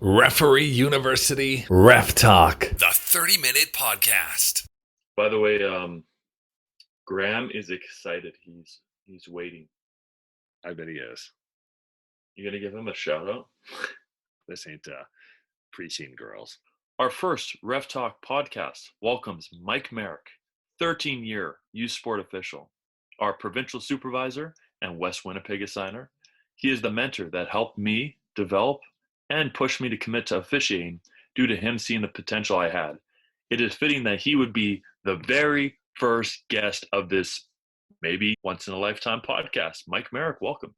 Referee University Ref Talk, the 30-minute podcast. By the way, Graham is excited. He's waiting. I bet he is. You gonna give him a shout out? This ain't preteen girls. Our first Ref Talk podcast welcomes Mike Merrick, 13-year youth sport official, our provincial supervisor and West Winnipeg assigner. He is the mentor that helped me develop and push me to commit to officiating due to him seeing the potential I had. It is fitting that he would be the very first guest of this maybe once-in-a-lifetime podcast. Mike Merrick, welcome.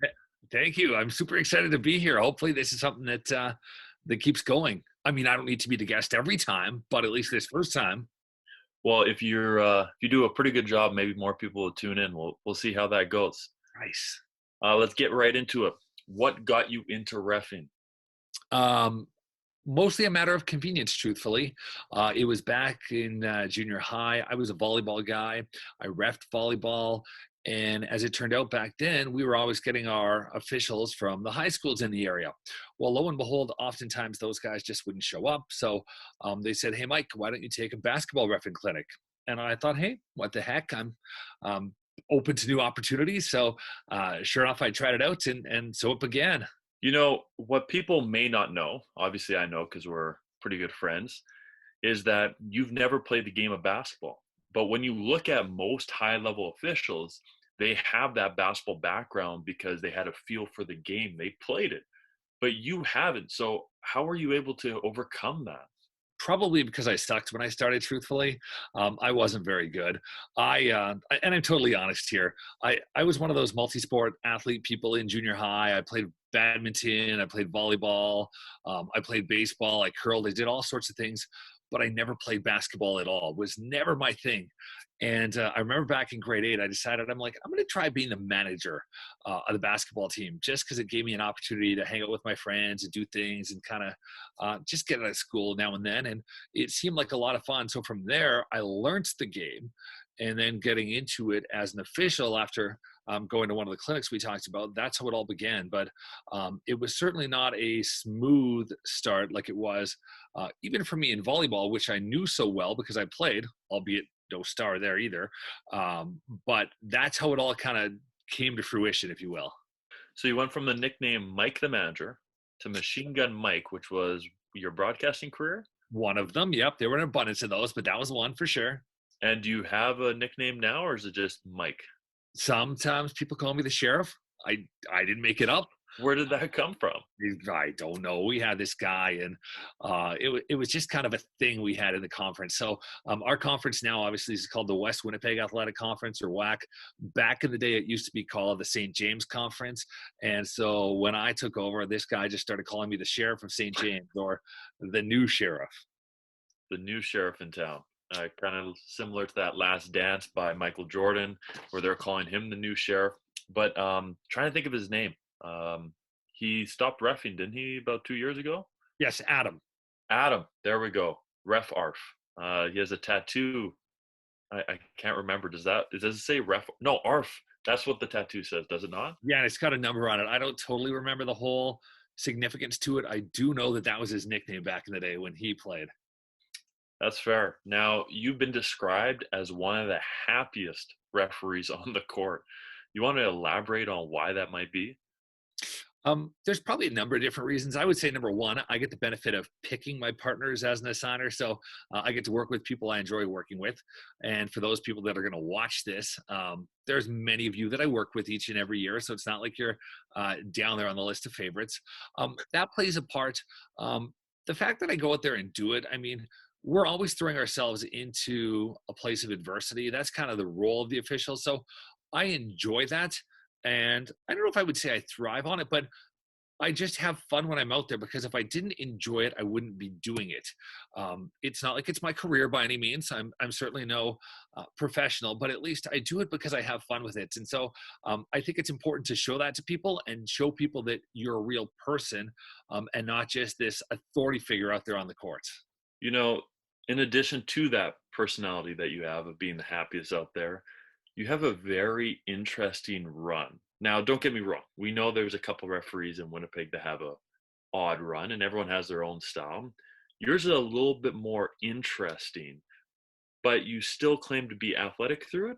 Thank you. I'm super excited to be here. Hopefully this is something that keeps going. I mean, I don't need to be the guest every time, but at least this first time. Well, if you do a pretty good job, maybe more people will tune in. We'll see how that goes. Nice. Let's get right into it. What got you into reffing? Mostly a matter of convenience, truthfully. It was back in junior high. I was a volleyball guy. I reffed volleyball. And as it turned out back then, we were always getting our officials from the high schools in the area. Well, lo and behold, oftentimes those guys just wouldn't show up. So they said, hey, Mike, why don't you take a basketball reffing clinic? And I thought, hey, what the heck? I'm open to new opportunities. So sure enough, I tried it out, and so it began. You know, what people may not know, obviously I know because we're pretty good friends, is that you've never played the game of basketball. But when you look at most high-level officials, they have that basketball background because they had a feel for the game. They played it. But you haven't. So how were you able to overcome that? Probably because I sucked when I started, truthfully. I wasn't very good. And I'm totally honest here. I was one of those multi-sport athlete people in junior high. I played badminton. I played volleyball. I played baseball. I curled. I did all sorts of things. But I never played basketball at all. It was never my thing. And I remember back in grade 8, I decided, I'm going to try being the manager of the basketball team, just because it gave me an opportunity to hang out with my friends and do things and kind of just get out of school now and then. And it seemed like a lot of fun. So from there, I learned the game. And then getting into it as an official after going to one of the clinics we talked about, that's how it all began. But it was certainly not a smooth start like it was even for me in volleyball, which I knew so well because I played, albeit no star there either. But that's how it all kind of came to fruition, if you will. So you went from the nickname Mike the Manager to Machine Gun Mike, which was your broadcasting career? One of them, yep. There were an abundance of those, but that was one for sure. And do you have a nickname now, or is it just Mike? Sometimes people call me the sheriff. I didn't make it up. Where did that come from? I don't know. We had this guy, and it was just kind of a thing we had in the conference. So our conference now obviously is called the West Winnipeg Athletic Conference, or WAC. Back in the day, it used to be called the St. James Conference. And so when I took over, this guy just started calling me the sheriff of St. James, or the new sheriff. The new sheriff in town. Kind of similar to that Last Dance by Michael Jordan, where they're calling him the new sheriff. But trying to think of his name. He stopped reffing, didn't he, about 2 years ago? Yes, Adam. Adam, there we go. Ref Arf. He has a tattoo. I can't remember. Does it say Ref? No, Arf. That's what the tattoo says, does it not? Yeah, and it's got a number on it. I don't totally remember the whole significance to it. I do know that was his nickname back in the day when he played. That's fair. Now, you've been described as one of the happiest referees on the court. You want to elaborate on why that might be? There's probably a number of different reasons. I would say number one, I get the benefit of picking my partners as an assigner. So I get to work with people I enjoy working with. And for those people that are going to watch this, there's many of you that I work with each and every year. So it's not like you're down there on the list of favorites. That plays a part. The fact that I go out there and do it, I mean, we're always throwing ourselves into a place of adversity. That's kind of the role of the official. So I enjoy that. And I don't know if I would say I thrive on it, but I just have fun when I'm out there, because if I didn't enjoy it, I wouldn't be doing it. It's not like it's my career by any means. I'm certainly no professional, but at least I do it because I have fun with it. And so I think it's important to show that to people and show people that you're a real person and not just this authority figure out there on the court. You know, in addition to that personality that you have of being the happiest out there, you have a very interesting run. Now, don't get me wrong. We know there's a couple referees in Winnipeg that have odd run, and everyone has their own style. Yours is a little bit more interesting, but you still claim to be athletic through it.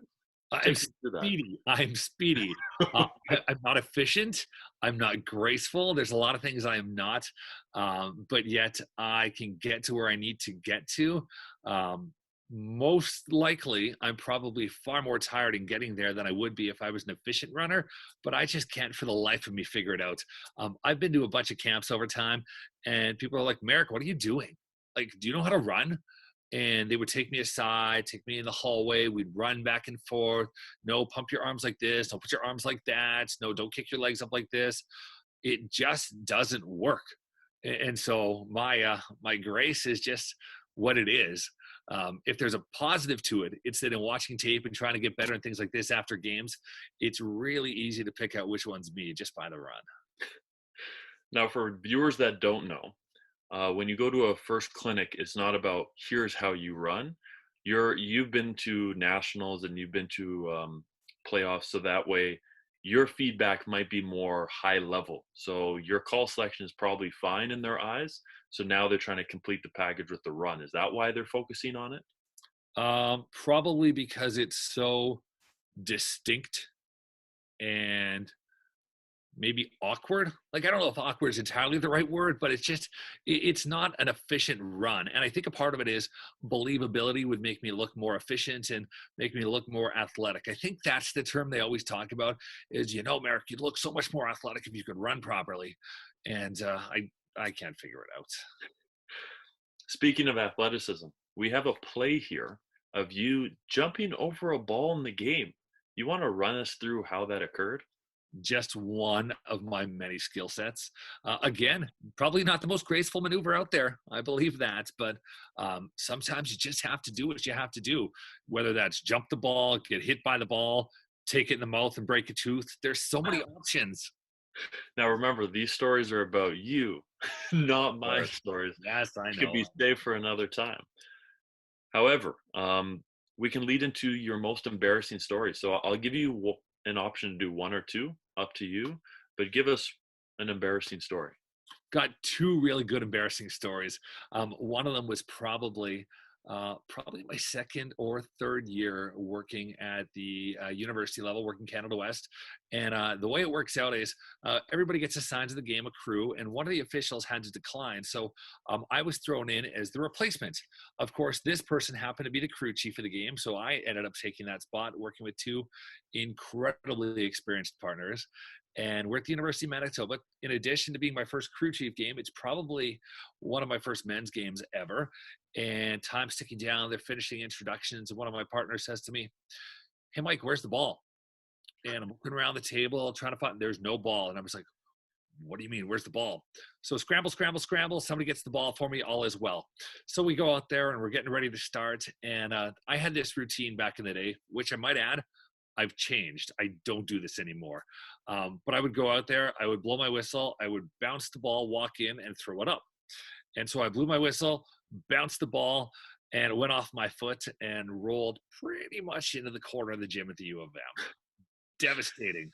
I'm Take me through that. speedy. I'm speedy. I'm not efficient. I'm not graceful. There's a lot of things I am not, but yet I can get to where I need to get to. Most likely, I'm probably far more tired in getting there than I would be if I was an efficient runner, but I just can't for the life of me figure it out. I've been to a bunch of camps over time, and people are like, Merrick, what are you doing? Like, do you know how to run? And they would take me aside, take me in the hallway. We'd run back and forth. No, pump your arms like this. Don't put your arms like that. No, don't kick your legs up like this. It just doesn't work. And so my grace is just what it is. If there's a positive to it, it's that in watching tape and trying to get better and things like this after games, it's really easy to pick out which one's me just by the run. Now, for viewers that don't know, when you go to a first clinic, it's not about here's how you run. You've been to nationals and you've been to playoffs, so that way your feedback might be more high level. So your call selection is probably fine in their eyes. So now they're trying to complete the package with the run. Is that why they're focusing on it? Probably because it's so distinct and maybe awkward. Like, I don't know if awkward is entirely the right word, but it's not an efficient run. And I think a part of it is believability would make me look more efficient and make me look more athletic. I think that's the term they always talk about is, Merrick, you'd look so much more athletic if you could run properly. And I can't figure it out. Speaking of athleticism, we have a play here of you jumping over a ball in the game. You want to run us through how that occurred? Just one of my many skill sets. Again, probably not the most graceful maneuver out there. I believe that, but sometimes you just have to do what you have to do, whether that's jump the ball, get hit by the ball, take it in the mouth and break a tooth. There's so many options. Now, remember, these stories are about you, not my stories. Yes, I know. Could be saved for another time. However, we can lead into your most embarrassing story. So I'll give you an option to do one or two, up to you, but give us an embarrassing story. Got two really good embarrassing stories. One of them was probably my second or third year working at the university level, working Canada West. And the way it works out is everybody gets assigned to the game, a crew, and one of the officials had to decline. So I was thrown in as the replacement. Of course, this person happened to be the crew chief of the game, so I ended up taking that spot, working with two incredibly experienced partners. And we're at the University of Manitoba. In addition to being my first crew chief game, it's probably one of my first men's games ever. And time's ticking down. They're finishing introductions. And one of my partners says to me, "Hey, Mike, where's the ball?" And I'm looking around the table trying to find, there's no ball. And I was like, "What do you mean? Where's the ball?" So scramble, scramble, scramble. Somebody gets the ball for me. All is well. So we go out there and we're getting ready to start. And I had this routine back in the day, which I might add, I've changed. I don't do this anymore. But I would go out there, I would blow my whistle, I would bounce the ball, walk in, and throw it up. And so I blew my whistle, bounced the ball, and it went off my foot and rolled pretty much into the corner of the gym at the U of M. Devastating.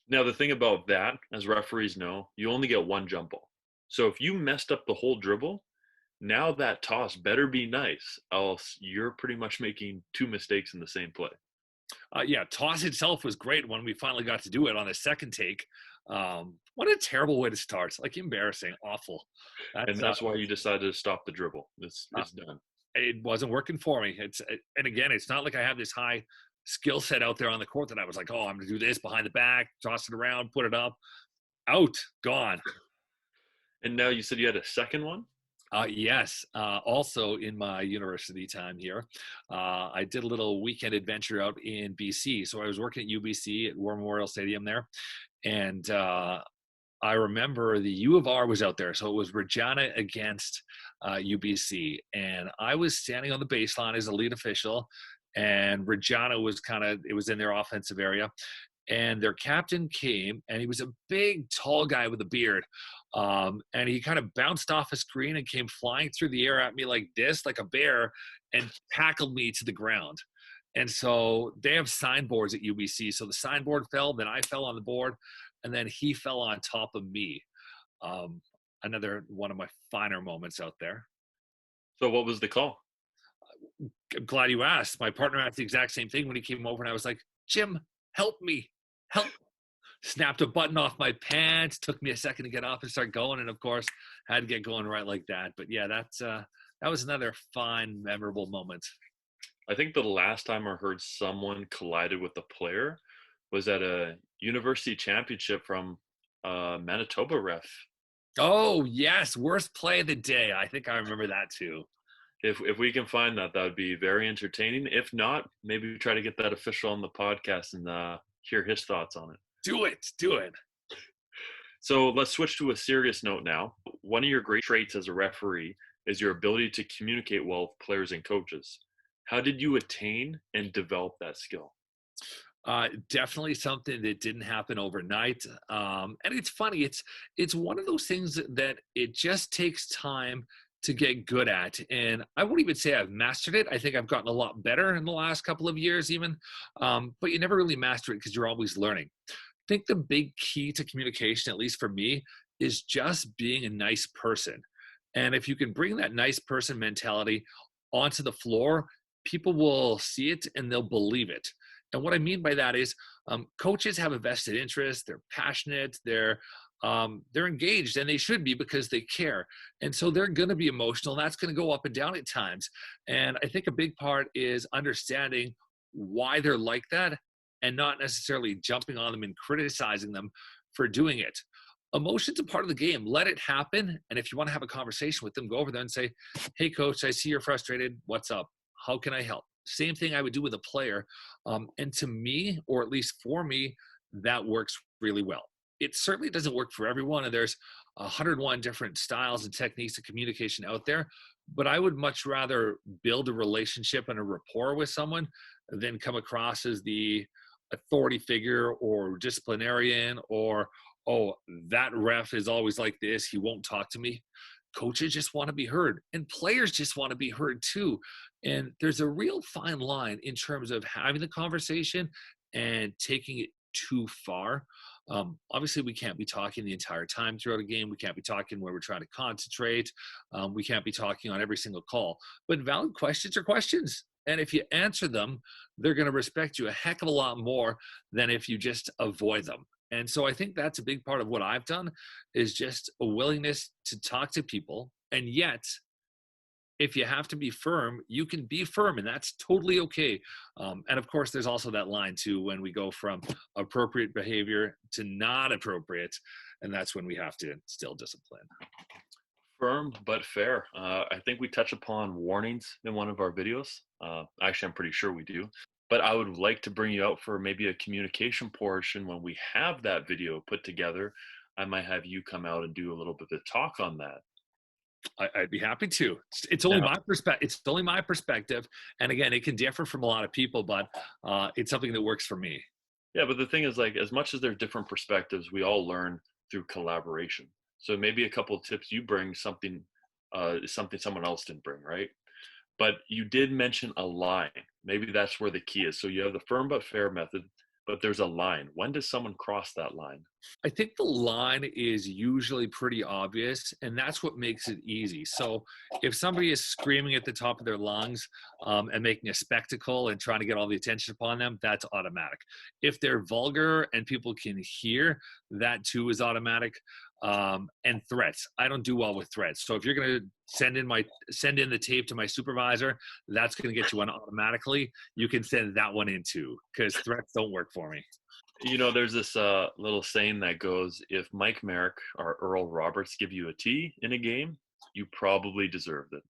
Now, the thing about that, as referees know, you only get one jump ball. So if you messed up the whole dribble, now that toss better be nice, else you're pretty much making two mistakes in the same play. Yeah, toss itself was great when we finally got to do it on the second take. What a terrible way to start. Like, embarrassing, awful. That's why you decided to stop the dribble. It's done. It wasn't working for me. And again, it's not like I have this high skill set out there on the court that I was like, oh, I'm going to do this behind the back, toss it around, put it up, out, gone. And now you said you had a second one? Yes. Also in my university time here, I did a little weekend adventure out in BC. So I was working at UBC at War Memorial Stadium there. And I remember the U of R was out there. So it was Regina against UBC. And I was standing on the baseline as a lead official. And Regina was it was in their offensive area. And their captain came, and he was a big, tall guy with a beard. And he kind of bounced off a screen and came flying through the air at me like this, like a bear, and tackled me to the ground. And so they have signboards at UBC. So the signboard fell, then I fell on the board, and then he fell on top of me. another one of my finer moments out there. So what was the call? I'm glad you asked. My partner asked the exact same thing when he came over, and I was like, Jim, help me. Help. Snapped a button off my pants. Took me a second to get off and start going. And of course, had to get going right like that. But yeah, that was another fine, memorable moment. I think the last time I heard someone collided with a player was at a university championship from Manitoba ref. Oh, yes. Worst play of the day. I think I remember that too. If we can find that, that would be very entertaining. If not, maybe we try to get that official on the podcast and hear his thoughts on it. Do it. Do it. So let's switch to a serious note now. One of your great traits as a referee is your ability to communicate well with players and coaches. How did you attain and develop that skill? Definitely something that didn't happen overnight. And it's funny. It's one of those things that it just takes time to get good at. And I won't even say I've mastered it. I think I've gotten a lot better in the last couple of years even. But you never really master it because you're always learning. I think the big key to communication, at least for me, is just being a nice person. And if you can bring that nice person mentality onto the floor, people will see it and they'll believe it. And what I mean by that is coaches have a vested interest. They're passionate. They're engaged, and they should be because they care. And so they're going to be emotional. And that's going to go up and down at times. And I think a big part is understanding why they're like that and not necessarily jumping on them and criticizing them for doing it. Emotion's a part of the game. Let it happen. And if you want to have a conversation with them, go over there and say, hey, coach, I see you're frustrated. What's up? How can I help? Same thing I would do with a player. And to me, or at least for me, that works really well. It certainly doesn't work for everyone. And there's 101 different styles and techniques of communication out there. But I would much rather build a relationship and a rapport with someone than come across as the authority figure or disciplinarian or, oh, that ref is always like this. He won't talk to me. Coaches just want to be heard, and players just want to be heard too. And there's a real fine line in terms of having the conversation and taking it too far. Obviously, we can't be talking the entire time throughout a game. We can't be talking where we're trying to concentrate. We can't be talking on every single call. But valid questions are questions. And if you answer them, they're going to respect you a heck of a lot more than if you just avoid them. And so I think that's a big part of what I've done is just a willingness to talk to people. And yet, if you have to be firm, you can be firm, and that's totally okay. And of course, there's also that line too when we go from appropriate behavior to not appropriate, and that's when we have to still discipline. Firm but fair. I think we touch upon warnings in one of our videos. Actually, I'm pretty sure we do. But I would like to bring you out for maybe a communication portion when we have that video put together. I might have you come out and do a little bit of talk on that. I'd be happy to. It's only my perspective. It's only my perspective, and again, it can differ from a lot of people, but it's something that works for me. Yeah, but the thing is, like, as much as there are different perspectives, we all learn through collaboration. So maybe a couple of tips you bring something someone else didn't bring, right? But you did mention a line. Maybe that's where the key is. So you have the firm but fair method, but there's a line. When does someone cross that line? I think the line is usually pretty obvious, and that's what makes it easy. So if somebody is screaming at the top of their lungs and making a spectacle and trying to get all the attention upon them, that's automatic. If they're vulgar and people can hear, that too is automatic. And threats. I don't do well with threats. So if you're going to send in the tape to my supervisor, that's going to get you on automatically. You can send that one in too, because threats don't work for me. You know, there's this little saying that goes, if Mike Merrick or Earl Roberts give you a T in a game, you probably deserved it.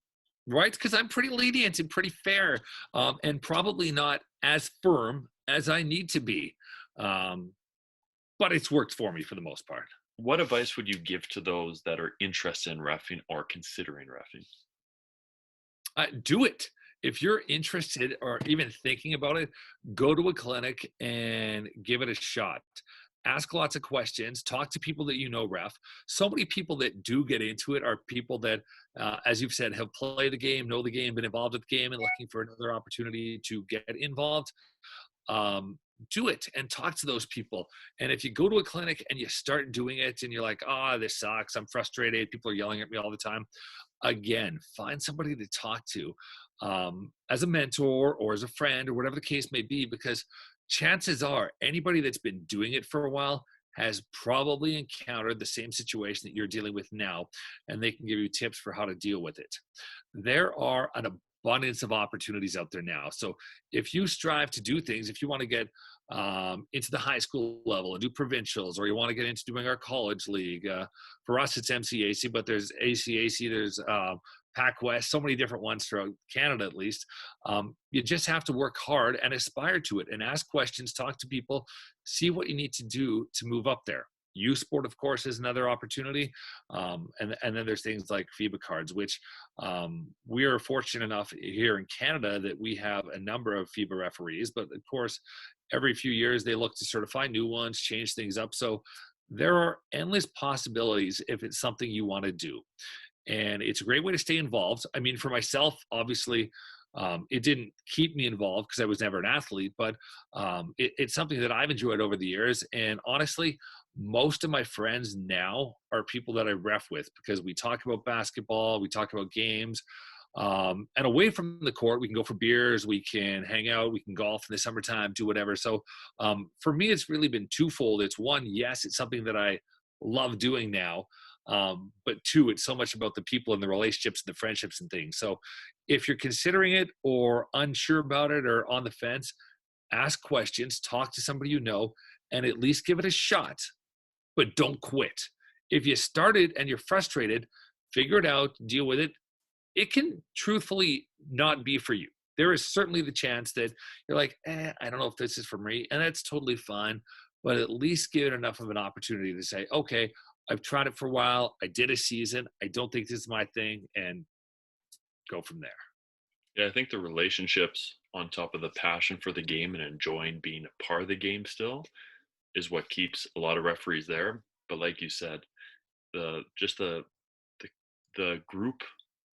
Right? Because I'm pretty lenient and pretty fair, and probably not as firm as I need to be. But it's worked for me for the most part. What advice would you give to those that are interested in reffing or considering reffing? Do it. If you're interested or even thinking about it, go to a clinic and give it a shot. Ask lots of questions. Talk to people that you know ref. So many people that do get into it are people that, as you've said, have played the game, know the game, been involved with the game, and looking for another opportunity to get involved. do it and talk to those people. And if you go to a clinic and you start doing it and you're like, oh, this sucks, I'm frustrated, people are yelling at me all the time, again, find somebody to talk to, as a mentor or as a friend or whatever the case may be, because chances are anybody that's been doing it for a while has probably encountered the same situation that you're dealing with now, and they can give you tips for how to deal with it. There are an abundance of opportunities out there now. So if you strive to do things, if you want to get into the high school level and do provincials, or you want to get into doing our college league, for us it's MCAC, but there's ACAC, there's Pac West, so many different ones throughout Canada at least. You just have to work hard and aspire to it and ask questions, talk to people, see what you need to do to move up there. Youth sport, of course, is another opportunity. And then there's things like FIBA cards, which we are fortunate enough here in Canada that we have a number of FIBA referees. But of course, every few years they look to certify new ones, change things up. So there are endless possibilities if it's something you want to do. And it's a great way to stay involved. I mean, for myself, obviously, it didn't keep me involved because I was never an athlete, but it's something that I've enjoyed over the years. And honestly, most of my friends now are people that I ref with, because we talk about basketball, we talk about games, and away from the court, we can go for beers, we can hang out, we can golf in the summertime, do whatever. So for me, it's really been twofold. It's one, yes, it's something that I love doing now. But two, it's so much about the people and the relationships and the friendships and things. So if you're considering it or unsure about it or on the fence, ask questions, talk to somebody you know, and at least give it a shot, but don't quit. If you started and you're frustrated, figure it out, deal with it. It can truthfully not be for you. There is certainly the chance that you're like, I don't know if this is for me, and that's totally fine, but at least give it enough of an opportunity to say, okay, I've tried it for a while, I did a season, I don't think this is my thing, and go from there. Yeah, I think the relationships on top of the passion for the game and enjoying being a part of the game still is what keeps a lot of referees there. But like you said, the group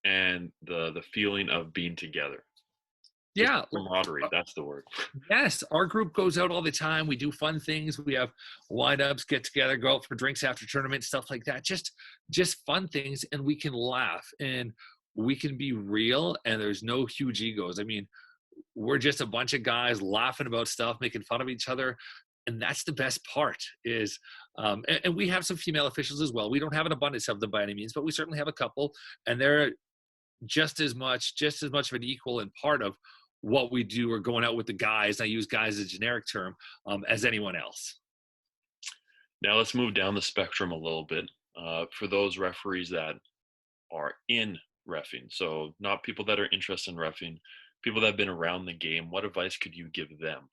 and the feeling of being together. Just Yeah. camaraderie, that's the word. Yes, our group goes out all the time. We do fun things. We have wind-ups, get together, go out for drinks after tournament, stuff like that. Just fun things, and we can laugh and we can be real, and there's no huge egos. I mean, we're just a bunch of guys laughing about stuff, making fun of each other. And that's the best part is, and we have some female officials as well. We don't have an abundance of them by any means, but we certainly have a couple, and they're just as much of an equal and part of what we do, or going out with the guys. I use guys as a generic term, as anyone else. Now let's move down the spectrum a little bit. For those referees that are in reffing, so not people that are interested in reffing, people that have been around the game, what advice could you give them?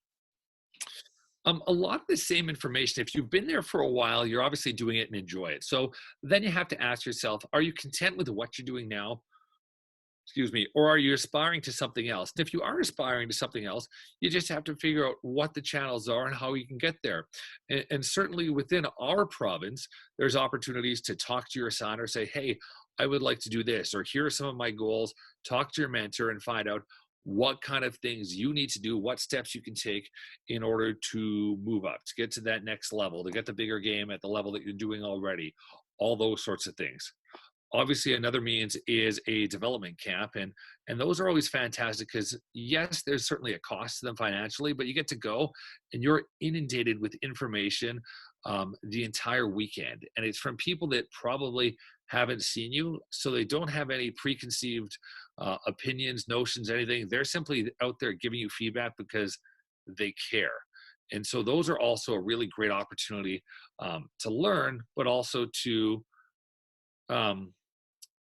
A lot of the same information. If you've been there for a while, you're obviously doing it and enjoy it. So then you have to ask yourself, are you content with what you're doing now? Excuse me, or are you aspiring to something else? And if you are aspiring to something else, you just have to figure out what the channels are and how you can get there. And certainly within our province, there's opportunities to talk to your assigner, say, hey, I would like to do this, or here are some of my goals. Talk to your mentor and find out what kind of things you need to do, what steps you can take in order to move up, to get to that next level, to get the bigger game at the level that you're doing already, all those sorts of things. Obviously, another means is a development camp, and those are always fantastic because, yes, there's certainly a cost to them financially, but you get to go and you're inundated with information the entire weekend, and it's from people that probably haven't seen you, so they don't have any preconceived opinions, notions, anything. They're simply out there giving you feedback because they care. And so those are also a really great opportunity to learn, but also to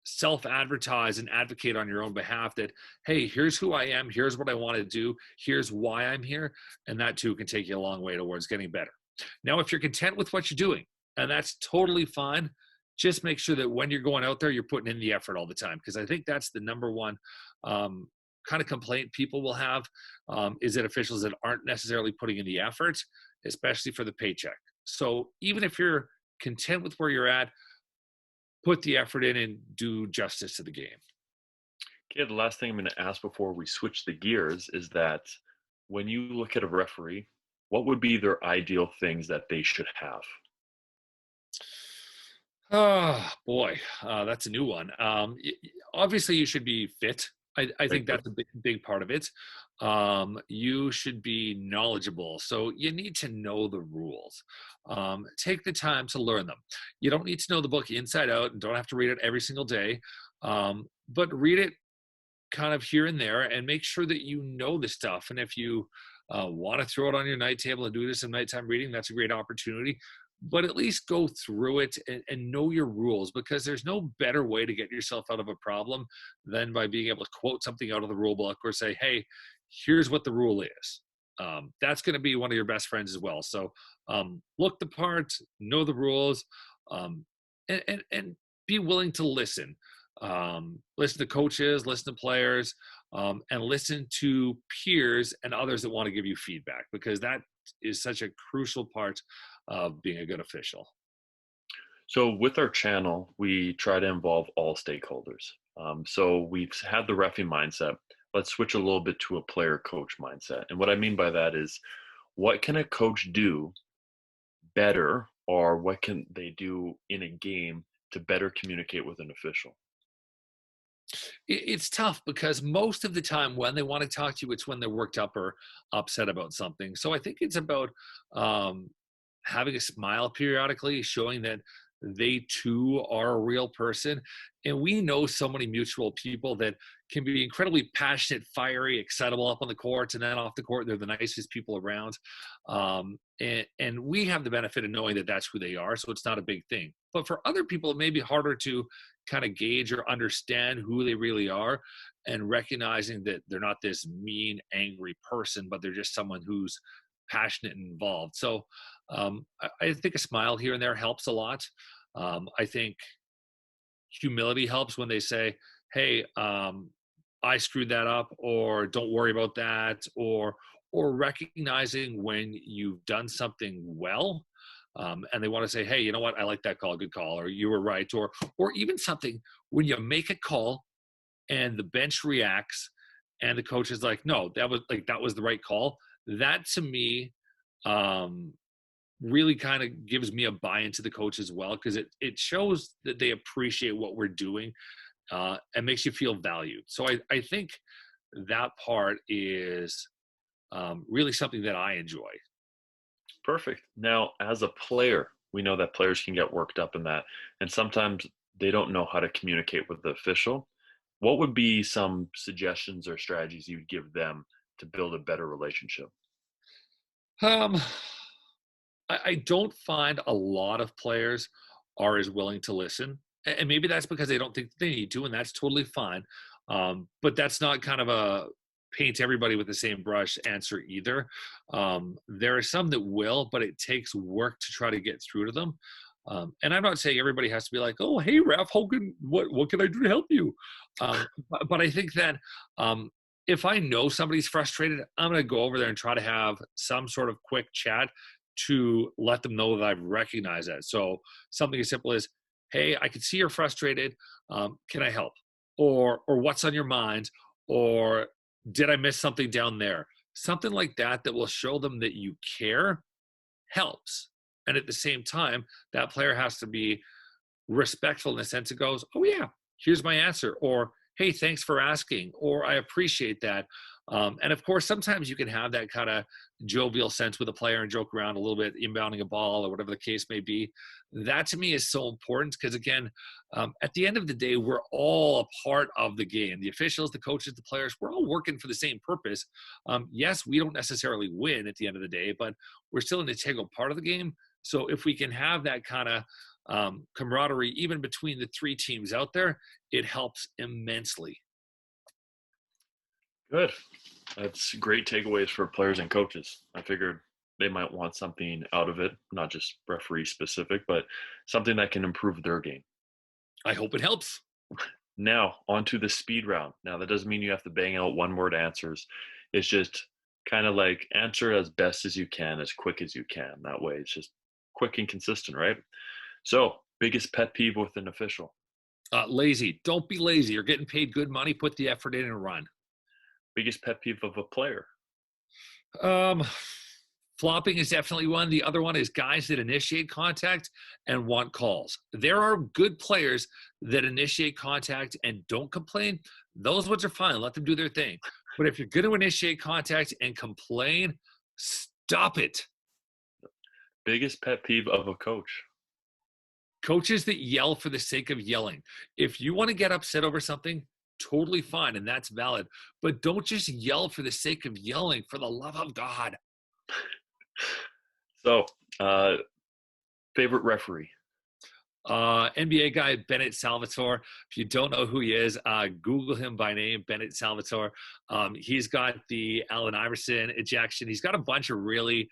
self-advertise and advocate on your own behalf that, hey, here's who I am, here's what I want to do, here's why I'm here, and that too can take you a long way towards getting better. Now, if you're content with what you're doing, and that's totally fine, just make sure that when you're going out there, you're putting in the effort all the time, because I think that's the number one kind of complaint people will have, is that officials that aren't necessarily putting in the effort, especially for the paycheck. So even if you're content with where you're at, put the effort in and do justice to the game. Okay, the last thing I'm going to ask before we switch the gears is that when you look at a referee, what would be their ideal things that they should have? Oh boy, that's a new one. Obviously, you should be fit. I Very think good. that's a big part of it. You should be knowledgeable, so you need to know the rules. Take the time to learn them. You don't need to know the book inside out, and don't have to read it every single day. But read it kind of here and there, and make sure that you know the stuff. And if you want to throw it on your night table and do this in nighttime reading, that's a great opportunity. But at least go through it and know your rules, because there's no better way to get yourself out of a problem than by being able to quote something out of the rule book or say, hey, here's what the rule is. That's going to be one of your best friends as well. So look the part, know the rules, um, and be willing to listen. Listen to coaches, listen to players, and listen to peers and others that want to give you feedback, because that is such a crucial part of being a good official. So with our channel, we try to involve all stakeholders. So we've had the referee mindset. Let's switch a little bit to a player coach mindset. And what I mean by that is, what can a coach do better, or what can they do in a game to better communicate with an official? It's tough because most of the time when they want to talk to you, it's when they're worked up or upset about something. So I think it's about um, having a smile periodically, showing that they too are a real person. And we know so many mutual people that can be incredibly passionate, fiery, excitable up on the court, and then off the court, they're the nicest people around. And we have the benefit of knowing that that's who they are. So it's not a big thing. But for other people, it may be harder to kind of gauge or understand who they really are, and recognizing that they're not this mean, angry person, but they're just someone who's passionate and involved. So I think a smile here and there helps a lot. I think humility helps when they say, hey, I screwed that up, or don't worry about that, or recognizing when you've done something well, and they want to say, hey, you know what, I like that call, good call, or you were right, or even something when you make a call and the bench reacts and the coach is like, no, that was the right call. That to me um, really kind of gives me a buy into the coach as well, because it shows that they appreciate what we're doing, and makes you feel valued. So I think that part is really something that I enjoy. Perfect. Now, as a player, we know that players can get worked up in that, and sometimes they don't know how to communicate with the official. What would be some suggestions or strategies you would give them to build a better relationship? Um, I don't find a lot of players are as willing to listen, and maybe that's because they don't think they need to, and that's totally fine. But that's not kind of a paint everybody with the same brush answer either. There are some that will, but it takes work to try to get through to them. And I'm not saying everybody has to be like, "Oh, hey, Ref, what can I do to help you?" But I think that if I know somebody's frustrated, I'm going to go over there and try to have some sort of quick chat to let them know that I've recognized that. So something as simple as, "Hey, I can see you're frustrated. Can I help?" Or "What's on your mind?" Or "Did I miss something down there?" Something like that that will show them that you care helps. And at the same time, that player has to be respectful in the sense it goes, "Oh yeah, here's my answer," or "Hey, thanks for asking," or "I appreciate that." And of course, sometimes you can have that kind of jovial sense with a player and joke around a little bit, inbounding a ball or whatever the case may be. That to me is so important because, again, at the end of the day, we're all a part of the game. The officials, the coaches, the players, we're all working for the same purpose. Yes, we don't necessarily win at the end of the day, but we're still an integral part of the game. So if we can have that kind of camaraderie, even between the three teams out there, it helps immensely. Good. That's great takeaways for players and coaches. I figured they might want something out of it, not just referee specific, but something that can improve their game. I hope it helps. Now, on to the speed round. Now, that doesn't mean you have to bang out one word answers. It's just kind of like answer as best as you can, as quick as you can. That way, it's just quick and consistent, right? So, biggest pet peeve with an official? Lazy. Don't be lazy. You're getting paid good money. Put the effort in and run. Biggest pet peeve of a player? Um, Flopping is definitely one. The other one is guys that initiate contact and want calls. There are good players that initiate contact and don't complain. Those ones are fine. Let them do their thing. But if you're going to initiate contact and complain, stop it. Biggest pet peeve of a coach? Coaches that yell for the sake of yelling. If you want to get upset over something, totally fine, and that's valid. But don't just yell for the sake of yelling, for the love of God. So, favorite referee? NBA guy Bennett Salvatore. If you don't know who he is, Google him by name, Bennett Salvatore. He's got the Allen Iverson ejection. He's got a bunch of really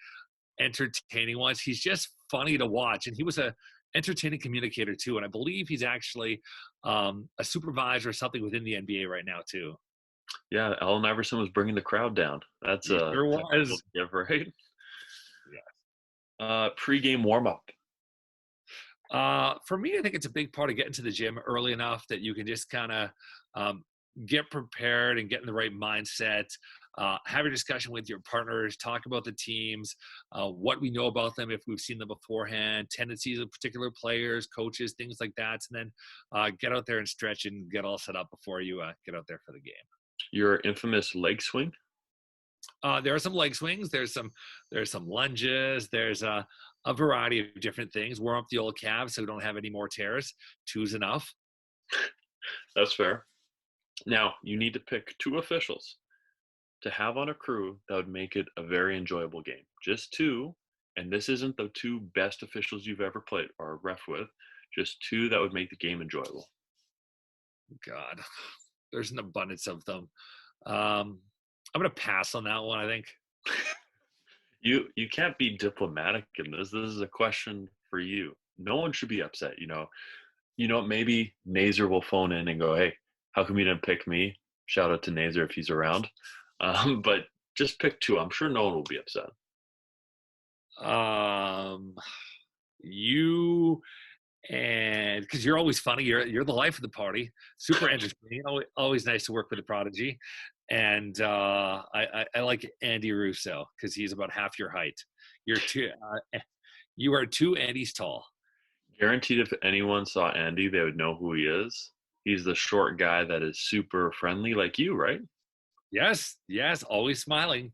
entertaining ones. He's just funny to watch, and he was a entertaining communicator too. And I believe he's actually a supervisor or something within the NBA right now too. Yeah, Allen Iverson was bringing the crowd down. That's sure was. Yeah, right. Yeah. Pre-game warm-up. For me, I think it's a big part of getting to the gym early enough that you can just kind of get prepared and get in the right mindset. Have a discussion with your partners, talk about the teams, what we know about them if we've seen them beforehand, tendencies of particular players, coaches, things like that. And then get out there and stretch and get all set up before you get out there for the game. Your infamous leg swing? There are some leg swings. There's some lunges. There's a variety of different things. Warm up the old calves so we don't have any more tears. 2's enough. That's fair. Now, you need to pick 2 officials to have on a crew that would make it a very enjoyable game. Just 2, and this isn't the 2 best officials you've ever played or ref with, just 2 that would make the game enjoyable. God, there's an abundance of them. I'm going to pass on that one, I think. You can't be diplomatic in this. This is a question for you. No one should be upset, you know. Maybe Nazer will phone in and go, hey, how come you didn't pick me? Shout out to Nazer if he's around. But just pick 2. I'm sure no one will be upset. You and because you're always funny, you're the life of the party. Super entertaining. Always nice to work with a prodigy. And I like Andy Russo because he's about half your height. You are 2 Andys tall. Guaranteed if anyone saw Andy, they would know who he is. He's the short guy that is super friendly like you, right? Yes, always smiling.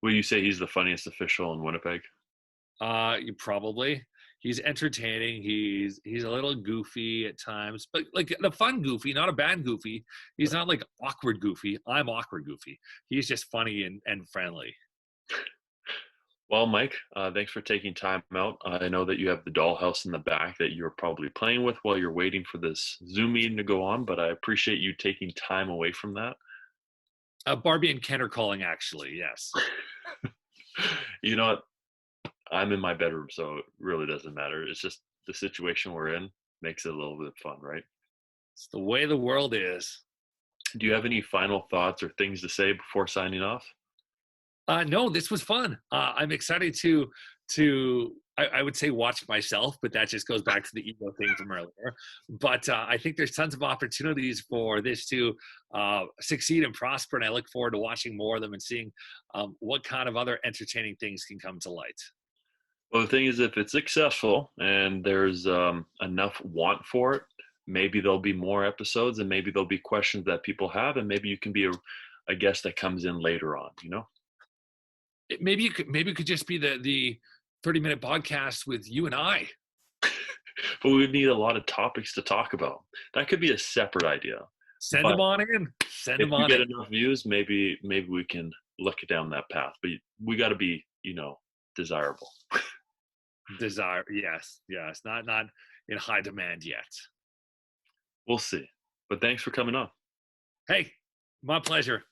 Would you say he's the funniest official in Winnipeg? You probably. He's entertaining. He's a little goofy at times, but like the fun goofy, not a bad goofy. He's not like awkward goofy. I'm awkward goofy. He's just funny and friendly. Well, Mike, thanks for taking time out. I know that you have the dollhouse in the back that you're probably playing with while you're waiting for this Zoom meeting to go on, but I appreciate you taking time away from that. Barbie and Ken are calling, actually, yes. You know what? I'm in my bedroom, so it really doesn't matter. It's just the situation we're in makes it a little bit fun, right? It's the way the world is. Do you have any final thoughts or things to say before signing off? No, this was fun. I'm excited to I would say watch myself, but that just goes back to the ego thing from earlier. But I think there's tons of opportunities for this to succeed and prosper, and I look forward to watching more of them and seeing what kind of other entertaining things can come to light. Well, the thing is, if it's successful and there's enough want for it, maybe there'll be more episodes and maybe there'll be questions that people have, and maybe you can be a guest that comes in later on, you know? Maybe it could just be the 30-minute podcast with you and I. But we would need a lot of topics to talk about. That could be a separate idea. Send them on in. Send them on in. If we get enough views, maybe we can look down that path. But we got to be, desirable. Yes. Not in high demand yet. We'll see. But thanks for coming on. Hey, my pleasure.